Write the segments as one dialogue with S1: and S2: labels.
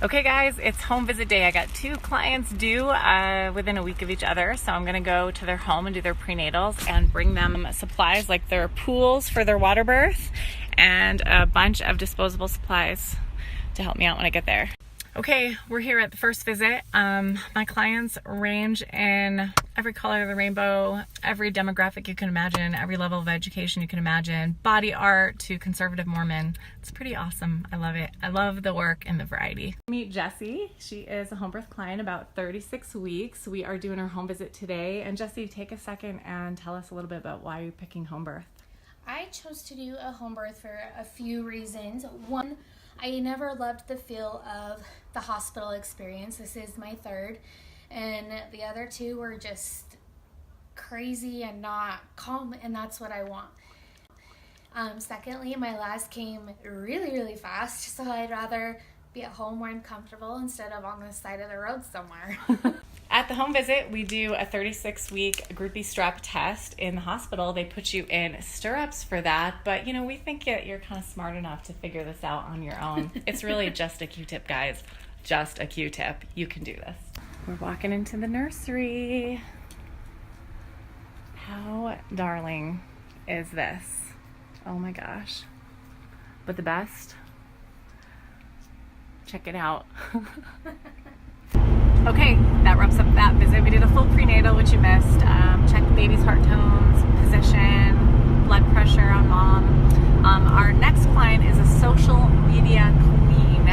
S1: Okay guys, it's home visit day. I got 2 clients due within a week of each other, so I'm gonna go to their home and do their prenatals and bring them supplies like their pools for their water birth and a bunch of disposable supplies to help me out when I get there. Okay, we're here at the first visit. My clients range in every color of the rainbow, every demographic you can imagine, every level of education you can imagine, body art to conservative Mormon. It's pretty awesome. I love it. I love the work and the variety. Meet Jessie. She is a home birth client, about 36 weeks. We are doing her home visit today. And Jessie, take a second and tell us a little bit about why you're picking home birth.
S2: I chose to do a home birth for a few reasons. One, I never loved the feel of the hospital experience. This is my third. And the other 2 were just crazy and not calm, and that's what I want. Secondly, my last came really fast, so I'd rather be at home where I'm comfortable instead of on the side of the road somewhere.
S1: At the home visit, we do a 36-week groupie strap test in the hospital. They put you in stirrups for that, but you know, we think you're kind of smart enough to figure this out on your own. It's really just a Q-tip, guys. Just a Q-tip. You can do this. We're walking into the nursery. How darling is this? Oh my gosh. But the best? Check it out. Okay, that wraps up that visit. We did a full prenatal, which you missed. Checked the baby's heart tones, position, blood pressure on mom. Our next client is a social media queen,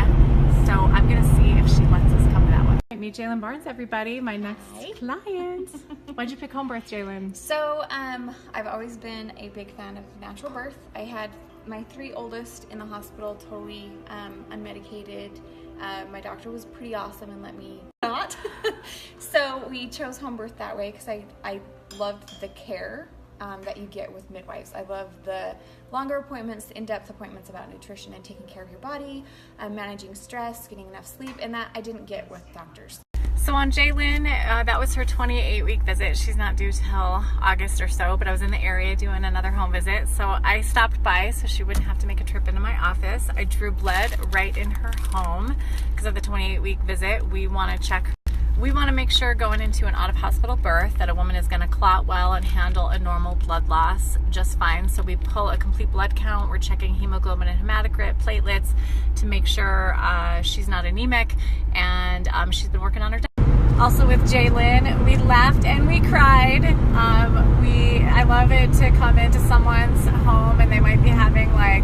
S1: so I'm gonna see if she lets us come that way. Meet Jalen Barnes, everybody, my next client. Why'd you pick home birth, Jalen?
S3: So I've always been a big fan of natural birth. I had my 3 oldest in the hospital, totally unmedicated. My doctor was pretty awesome and let me not. So we chose home birth that way because I loved the care that you get with midwives. I love the longer appointments, in-depth appointments about nutrition and taking care of your body, managing stress, getting enough sleep, and that I didn't get with doctors.
S1: So on Jaylyn, that was her 28-week visit. She's not due till August or so, but I was in the area doing another home visit. So I stopped by so she wouldn't have to make a trip into my office. I drew blood right in her home because of the 28-week visit. We want to make sure going into an out-of-hospital birth that a woman is going to clot well and handle a normal blood loss just fine. So we pull a complete blood count. We're checking hemoglobin and hematocrit, platelets to make sure she's not anemic, and she's been working on her diet. Also with Jaylyn, we laughed and we cried. I love it to come into someone's home and they might be having like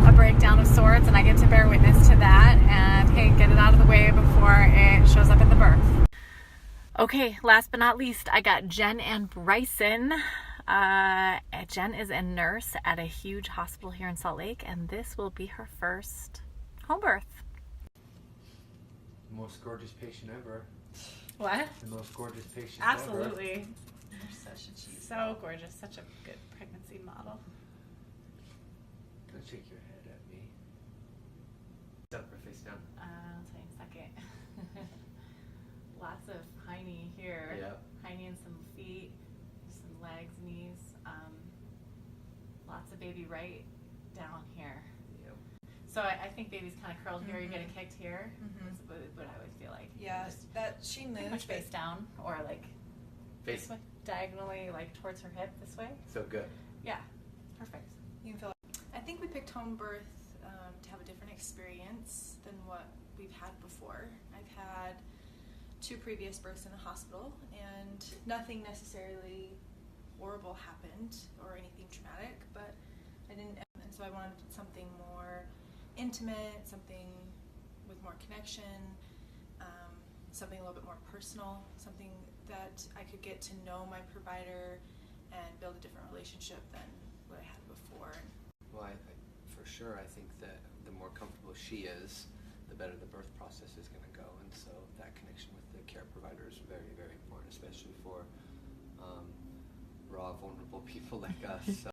S1: a breakdown of sorts, and I get to bear witness to that and hey, get it out of the way before it shows up at the birth. Okay, last but not least, I got Jen and Bryson. Jen is a nurse at a huge hospital here in Salt Lake, and this will be her first home birth.
S4: The most gorgeous patient ever.
S1: What?
S4: The most gorgeous patient
S1: Absolutely.
S4: ever.
S1: You're such a cheese. So gorgeous, such a good pregnancy model.
S4: Don't shake your head at me. Up or face down.
S1: I'll tell you in a second. Lots of hiney here.
S4: Yep.
S1: Hiney and some feet, some legs, knees. Lots of baby right down here.
S4: Yep.
S1: So I think baby's kind of curled here. You're getting kicked here. Is what I would feel like.
S5: Yeah, that she
S1: Pretty
S5: moved.
S1: much face down or like
S4: Face.
S1: this way, diagonally, like towards her hip this way.
S4: So good.
S1: Yeah, perfect.
S5: You can feel it. I think we picked home birth to have a different experience than what we've had before. I've had 2 previous births in the hospital, and nothing necessarily horrible happened or anything traumatic, but I didn't, and so I wanted something more intimate, something with more connection, something a little bit more personal, something that I could get to know my provider and build a different relationship than what I had before.
S4: Well, for sure, I think that the more comfortable she is, the better the birth process is going to go, and so that connection with the care provider is very, very important, especially for raw, vulnerable people like us. So.